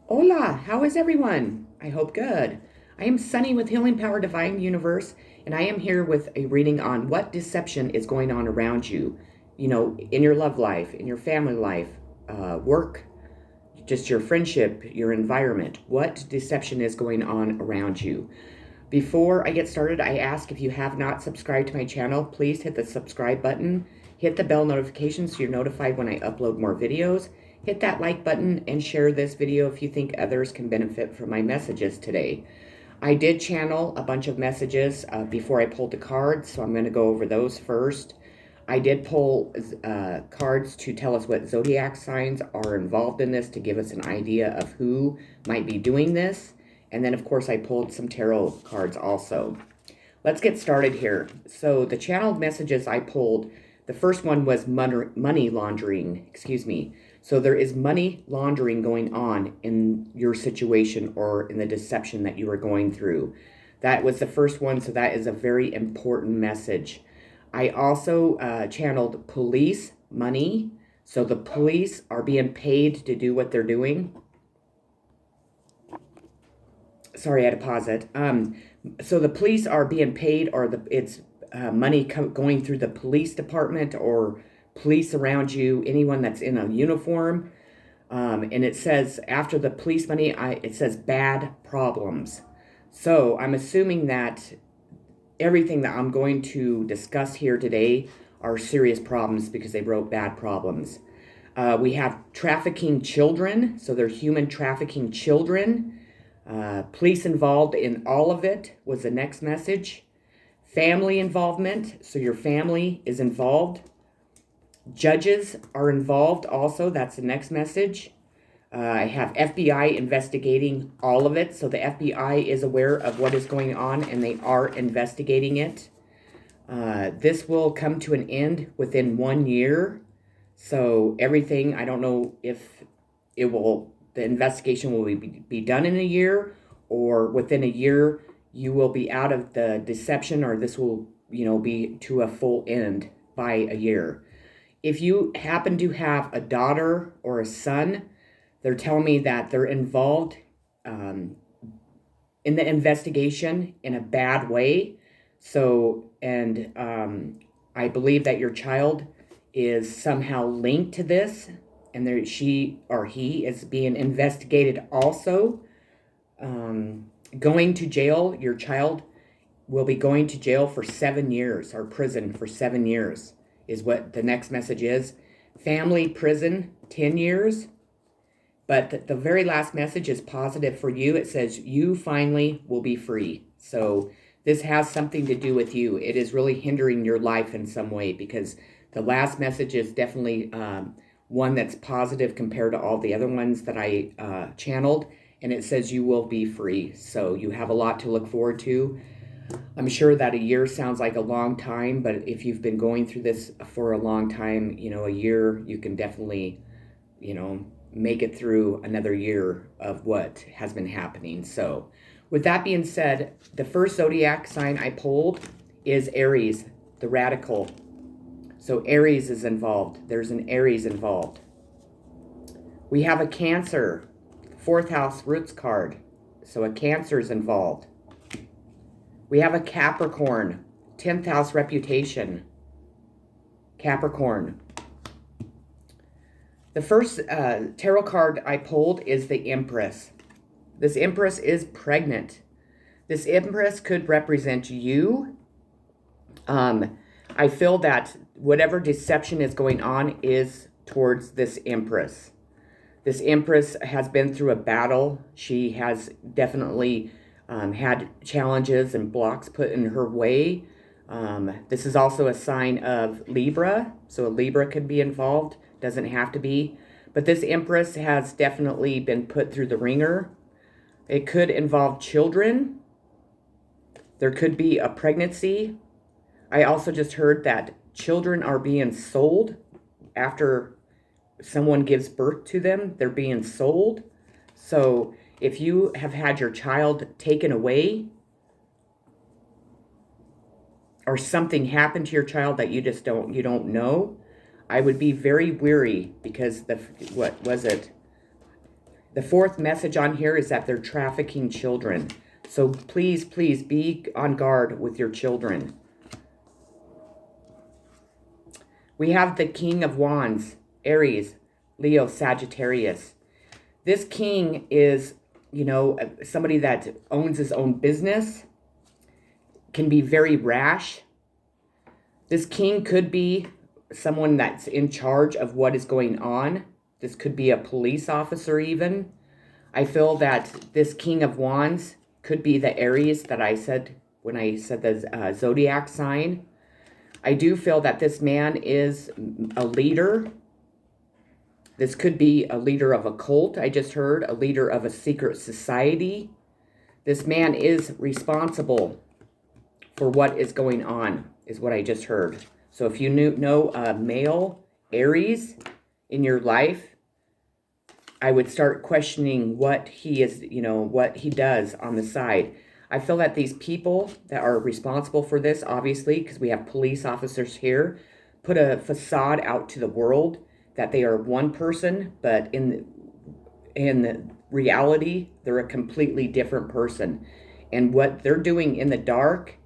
Hola, how is everyone? I hope good. I am Sunny with Healing Power Divine Universe, and I am here with a reading on what deception is going on around you. In your love life, in your family life, work, just your friendship, your environment. What deception is going on around you? Before I get started, I ask if you have not subscribed to my channel, please hit the subscribe button, hit the bell notification so you're notified when I upload more videos, hit that like button, and share this video if you think others can benefit from my messages today. I did channel a bunch of messages before I pulled the cards, so I'm going to go over those first. I did pull cards to tell us what zodiac signs are involved in this to give us an idea of who might be doing this. And then, of course, I pulled some tarot cards also. Let's get started here. So the channeled messages I pulled, the first one was money laundering, excuse me. So there is money laundering going on in your situation or in the deception that you are going through. That was the first one, so that is a very important message. I also channeled police money. So the police are being paid to do what they're doing. Sorry, I had to pause it. So the police are being paid, or it's money going through the police department or police around you, anyone that's in a uniform. And it says after the police money, it says bad problems. So I'm assuming that everything that I'm going to discuss here today are serious problems because they wrote bad problems. We have trafficking children, so they're human trafficking children. Police involved in all of it was the next message. Family involvement, so your family is involved. Judges are involved also, that's the next message. I have FBI investigating all of it, so the FBI is aware of what is going on and they are investigating it. This will come to an end within 1 year. So everything, I don't know if the investigation will be done in a year, or within a year you will be out of the deception, or this will, be to a full end by a year. If you happen to have a daughter or a son, they're telling me that they're involved in the investigation in a bad way. So, and I believe that your child is somehow linked to this, and she or he is being investigated also. Going to jail, your child will be going to jail for 7 years, or prison for 7 years, is what the next message is. Family prison, 10 years. But the very last message is positive for you. It says you finally will be free. So this has something to do with you. It is really hindering your life in some way, because the last message is definitely one that's positive compared to all the other ones that I channeled. And it says you will be free. So you have a lot to look forward to. I'm sure that a year sounds like a long time, but if you've been going through this for a long time, a year, you can definitely, make it through another year of what has been happening. So with that being said, the first zodiac sign I pulled is Aries, the radical. So Aries is involved. There's an Aries involved. We have a Cancer, fourth house roots card. So a Cancer is involved. We have a Capricorn, 10th house reputation. Capricorn. The first tarot card I pulled is the Empress. This Empress is pregnant. This Empress could represent you. I feel that whatever deception is going on is towards this Empress. This Empress has been through a battle. She has definitely had challenges and blocks put in her way. This is also a sign of Libra, so a Libra could be involved. Doesn't have to be. But this Empress has definitely been put through the ringer. It could involve children. There could be a pregnancy. I also just heard that children are being sold after someone gives birth to them. They're being sold. So if you have had your child taken away, or something happened to your child that you don't know, I would be very weary, because what was it? The fourth message on here is that they're trafficking children. So please, please be on guard with your children. We have the King of Wands, Aries, Leo, Sagittarius. This king is, somebody that owns his own business, can be very rash. This king could be someone that's in charge of what is going on. This could be a police officer even. I feel that this King of Wands could be the Aries that I said when I said the zodiac sign. I do feel that this man is a leader. This could be a leader of a cult, I just heard, a leader of a secret society. This man is responsible for what is going on, is what I just heard. So if you know a male Aries in your life, I would start questioning what he is, what he does on the side. I feel that these people that are responsible for this, obviously, because we have police officers here, put a facade out to the world that they are one person, but in reality, they're a completely different person. And what they're doing in the dark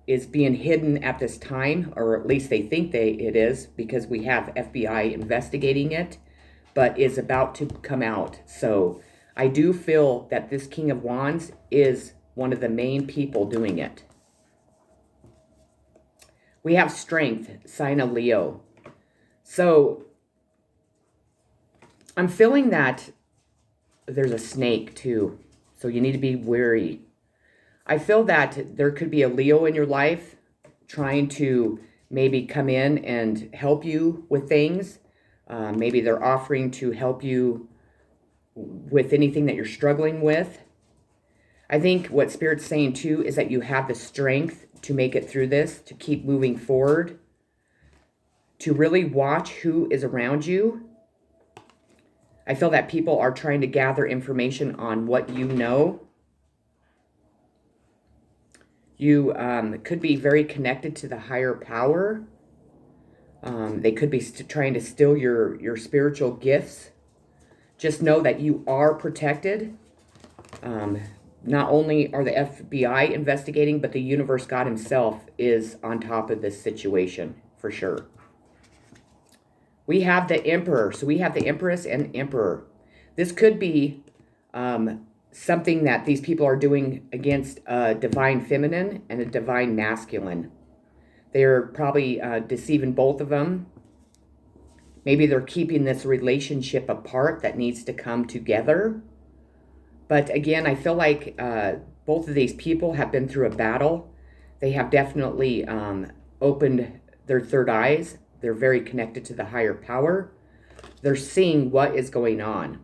is being hidden at this time, or at least they think it is, because we have FBI investigating it, but is about to come out. So I do feel that this King of Wands is one of the main people doing it. We have Strength, sign of Leo. So I'm feeling that there's a snake too. So you need to be wary. I feel that there could be a Leo in your life trying to maybe come in and help you with things. Maybe they're offering to help you with anything that you're struggling with. I think what Spirit's saying too is that you have the strength to make it through this, to keep moving forward, to really watch who is around you. I feel that people are trying to gather information on what you know. You could be very connected to the higher power. They could be trying to steal your spiritual gifts. Just know that you are protected. Not only are the FBI investigating, but the universe, God himself, is on top of this situation, for sure. We have the Emperor. So we have the Empress and Emperor. This could be something that these people are doing against a divine feminine and a divine masculine. They're probably deceiving both of them. Maybe they're keeping this relationship apart that needs to come together. But again, I feel like both of these people have been through a battle. They have definitely opened their third eyes. They're very connected to the higher power. They're seeing what is going on.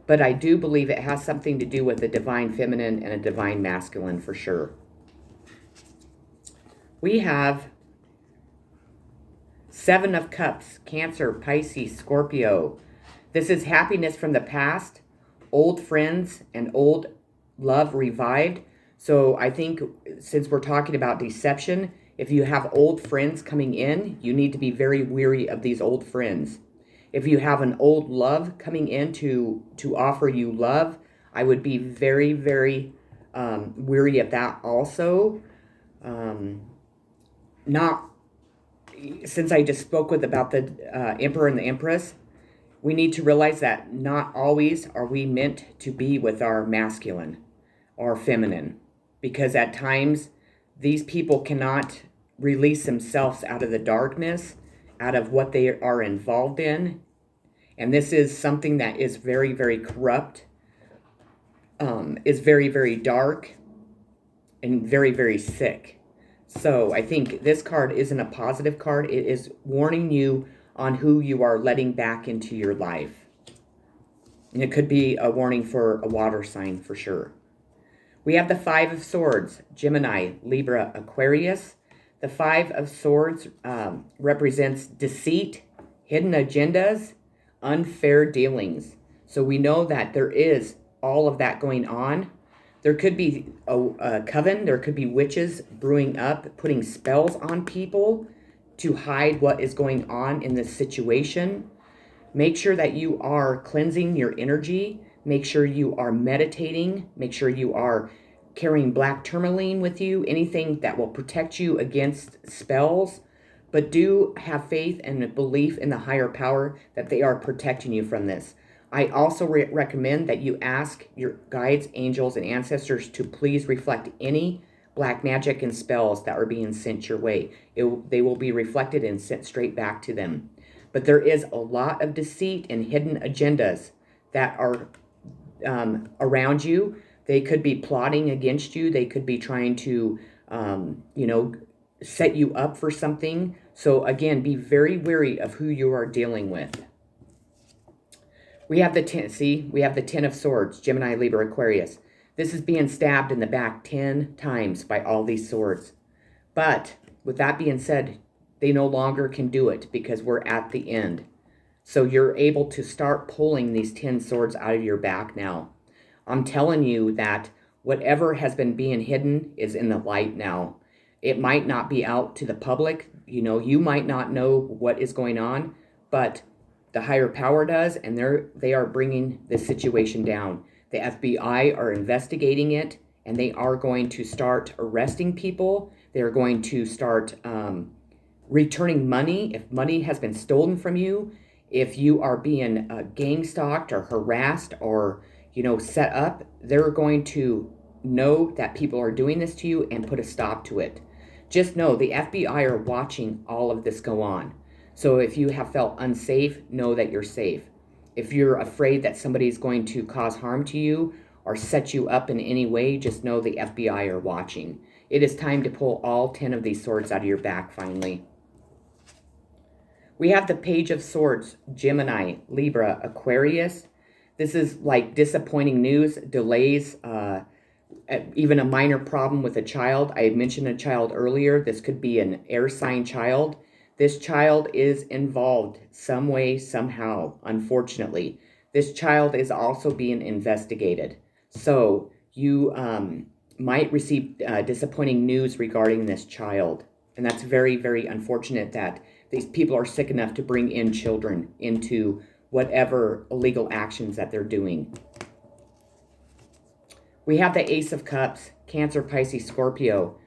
But I do believe it has something to do with a divine feminine and a divine masculine for sure. We have Seven of Cups, Cancer, Pisces, Scorpio. This is happiness from the past, old friends, and old love revived. So I think since we're talking about deception, if you have old friends coming in, you need to be very wary of these old friends. If you have an old love coming in to offer you love, I would be very, very wary of that also. Since I just spoke about the Emperor and the Empress, we need to realize that not always are we meant to be with our masculine or feminine, because at times these people cannot release themselves out of the darkness, out of what they are involved in. And this is something that is very, very corrupt, is very, very dark, and very, very sick. So I think this card isn't a positive card. It is warning you on who you are letting back into your life. And it could be a warning for a water sign for sure. We have the Five of Swords, Gemini, Libra, Aquarius. The Five of Swords represents deceit, hidden agendas, unfair dealings. So we know that there is all of that going on. There could be a coven. There could be witches brewing up, putting spells on people to hide what is going on in this situation. Make sure that you are cleansing your energy, Make sure you are meditating. Make sure you are carrying black tourmaline with you, anything that will protect you against spells. But do have faith and belief in the higher power that they are protecting you from this. I also recommend that you ask your guides, angels, and ancestors to please reflect any black magic and spells that are being sent your way. They will be reflected and sent straight back to them. But there is a lot of deceit and hidden agendas that are around you. They could be plotting against you. They could be trying to, set you up for something. So again, be very wary of who you are dealing with. We have the 10 of Swords, Gemini, Libra, Aquarius. This is being stabbed in the back 10 times by all these swords. But with that being said, they no longer can do it because we're at the end. So you're able to start pulling these 10 swords out of your back now. I'm telling you that whatever has been being hidden is in the light now. It might not be out to the public. You might not know what is going on, but the higher power does, and they are bringing this situation down. The FBI are investigating it, and they are going to start arresting people. They are going to start returning money. If money has been stolen from you, if you are being gang stalked or harassed or set up, they're going to know that people are doing this to you and put a stop to it. Just know the FBI are watching all of this go on. So if you have felt unsafe, know that you're safe. If you're afraid that somebody's going to cause harm to you or set you up in any way, just know the FBI are watching. It is time to pull all 10 of these swords out of your back finally. We have the Page of Swords, Gemini, Libra, Aquarius. This is like disappointing news, delays, even a minor problem with a child. I had mentioned a child earlier. This could be an air sign child. This child is involved some way, somehow, unfortunately. This child is also being investigated. So you might receive disappointing news regarding this child. And that's very, very unfortunate that these people are sick enough to bring in children into whatever illegal actions that they're doing. We have the Ace of Cups, Cancer, Pisces, Scorpio.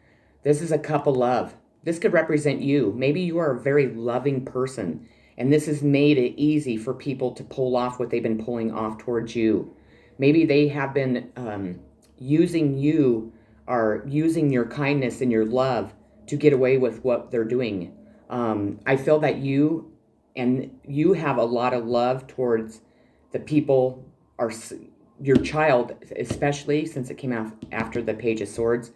This is a couple love. This could represent you. Maybe you are a very loving person, and this has made it easy for people to pull off what they've been pulling off towards you. Maybe they have been using you or using your kindness and your love to get away with what they're doing. I feel that you have a lot of love towards the people, or your child, especially since it came out after the Page of Swords.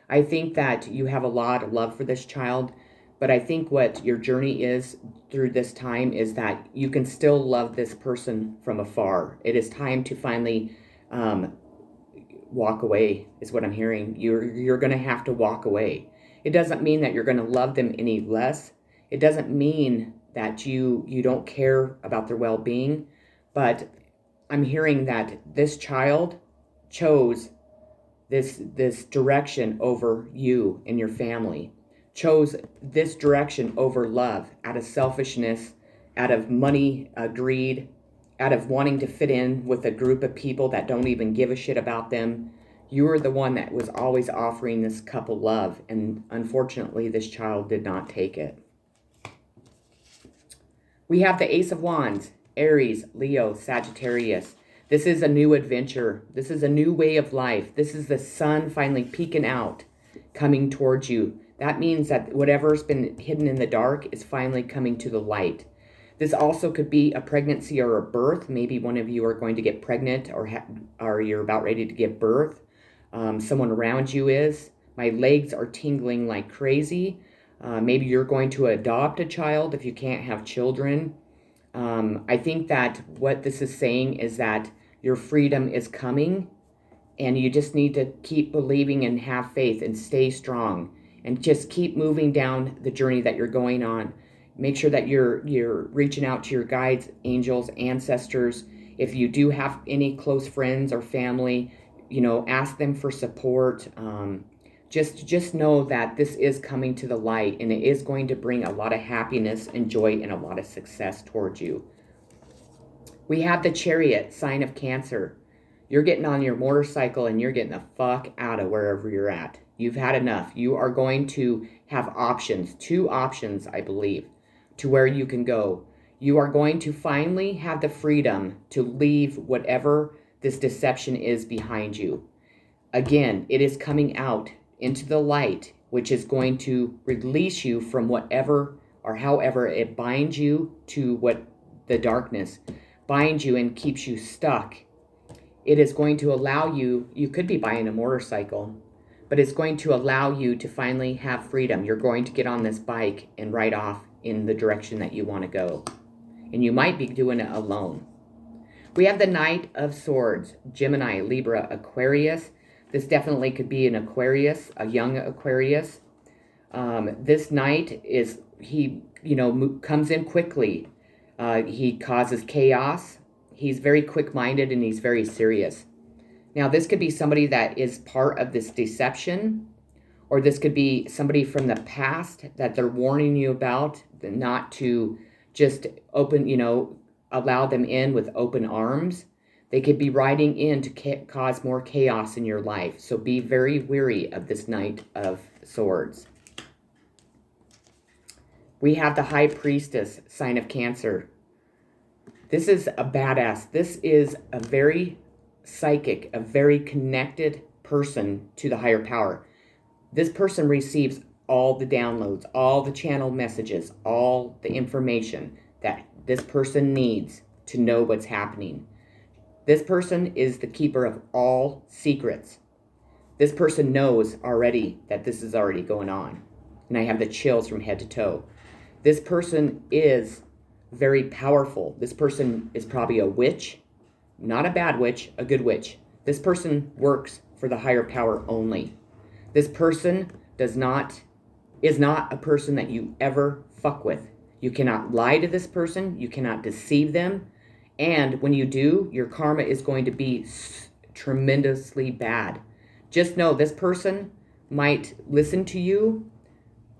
I think that you have a lot of love for this child, but I think what your journey is through this time is that you can still love this person from afar. It is time to finally walk away, is what I'm hearing. You're going to have to walk away. It doesn't mean that you're going to love them any less. It doesn't mean that you don't care about their well-being, but I'm hearing that this child chose this direction over you and your family, chose this direction over love out of selfishness, out of money, greed, out of wanting to fit in with a group of people that don't even give a shit about them. You were the one that was always offering this couple love, and unfortunately this child did not take it. We have the Ace of Wands, Aries, Leo, Sagittarius. This is a new adventure. This is a new way of life. This is the sun finally peeking out, coming towards you. That means that whatever's been hidden in the dark is finally coming to the light. This also could be a pregnancy or a birth. Maybe one of you are going to get pregnant or you're about ready to give birth. Someone around you is. My legs are tingling like crazy. Maybe you're going to adopt a child if you can't have children. I think that what this is saying is that your freedom is coming, and you just need to keep believing and have faith and stay strong and just keep moving down the journey that you're going on. Make sure that you're reaching out to your guides, angels, ancestors. If you do have any close friends or family, ask them for support. Just know that this is coming to the light, and it is going to bring a lot of happiness and joy and a lot of success towards you. We have the Chariot, sign of Cancer. You're getting on your motorcycle and you're getting the fuck out of wherever you're at. You've had enough. You are going to have options, 2 options, I believe, to where you can go. You are going to finally have the freedom to leave whatever this deception is behind you. Again, it is coming out into the light, which is going to release you from whatever or however it binds you to what the darkness binds you and keeps you stuck. It is going to allow you, you could be buying a motorcycle, but it's going to allow you to finally have freedom. You're going to get on this bike and ride off in the direction that you want to go. And you might be doing it alone. We have the Knight of Swords, Gemini, Libra, Aquarius. This definitely could be an Aquarius, a young Aquarius. This knight is, he, comes in quickly. He causes chaos. He's very quick-minded and he's very serious. Now, this could be somebody that is part of this deception, or this could be somebody from the past that they're warning you about, not to just allow them in with open arms. They could be riding in to cause more chaos in your life. So be very wary of this Knight of Swords. We have the High Priestess, sign of Cancer. This is a badass. This is a very psychic, a very connected person to the higher power. This person receives all the downloads, all the channel messages, all the information that this person needs to know what's happening. This person is the keeper of all secrets. This person knows already that this is already going on. And I have the chills from head to toe. This person is very powerful. This person is probably a witch, not a bad witch, a good witch. This person works for the higher power only. This person is not a person that you ever fuck with. You cannot lie to this person. You cannot deceive them. And when you do, your karma is going to be tremendously bad. Just know this person might listen to you,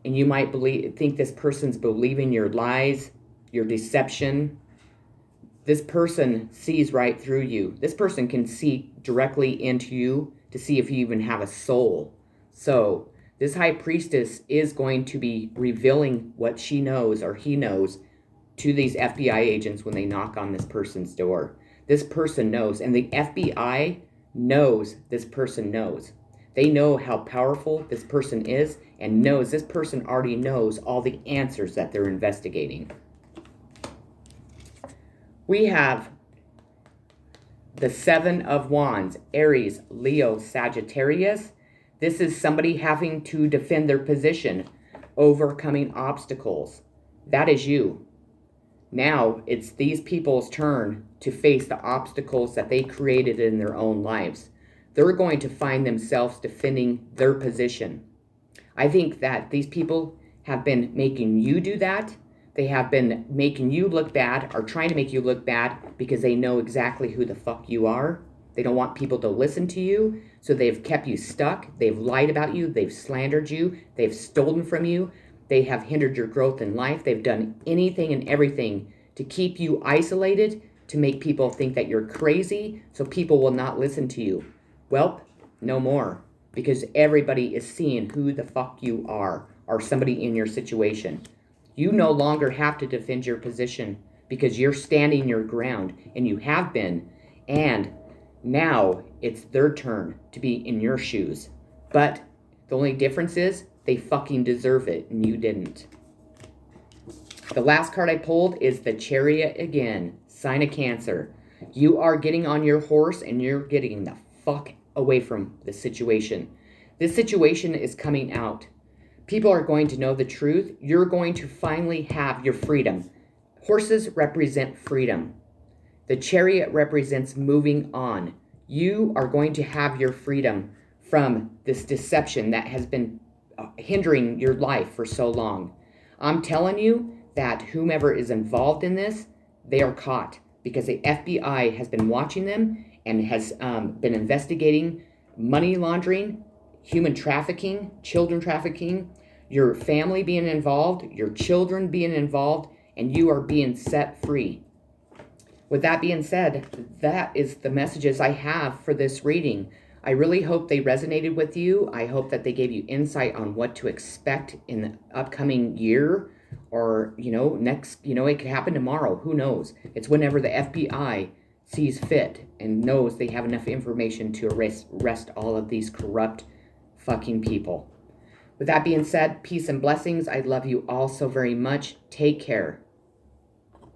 and you might think this person's believing your lies, your deception. This person sees right through you. This person can see directly into you to see if you even have a soul. So this High Priestess is going to be revealing what she knows or he knows to these FBI agents when they knock on this person's door. This person knows, and the FBI knows this person knows. They know how powerful this person is and knows this person already knows all the answers that they're investigating. We have the Seven of Wands, Aries, Leo, Sagittarius. This is somebody having to defend their position, overcoming obstacles. That is you. Now it's these people's turn to face the obstacles that they created in their own lives. They're going to find themselves defending their position. I think that these people have been making you do that. They have been making you look bad or trying to make you look bad because they know exactly who the fuck you are. They don't want people to listen to you, so they've kept you stuck. They've lied about you. They've slandered you. They've stolen from you. They have hindered your growth in life. They've done anything and everything to keep you isolated, to make people think that you're crazy, so people will not listen to you. Well, no more, because everybody is seeing who the fuck you are, or somebody in your situation. You no longer have to defend your position because you're standing your ground, and you have been, and now it's their turn to be in your shoes. But the only difference is they fucking deserve it, and you didn't. The last card I pulled is the Chariot again, sign of Cancer. You are getting on your horse, and you're getting the fuck away from the situation. This situation is coming out. People are going to know the truth. You're going to finally have your freedom. Horses represent freedom. The Chariot represents moving on. You are going to have your freedom from this deception that has been hindering your life for so long. I'm telling you that whomever is involved in this, they are caught because the FBI has been watching them and has been investigating money laundering, human trafficking, children trafficking, your family being involved, your children being involved, and you are being set free. With that being said, that is the messages I have for this reading. I really hope they resonated with you. I hope that they gave you insight on what to expect in the upcoming year, or, next, it could happen tomorrow. Who knows? It's whenever the FBI sees fit and knows they have enough information to arrest all of these corrupt fucking people. With that being said, peace and blessings. I love you all so very much. Take care.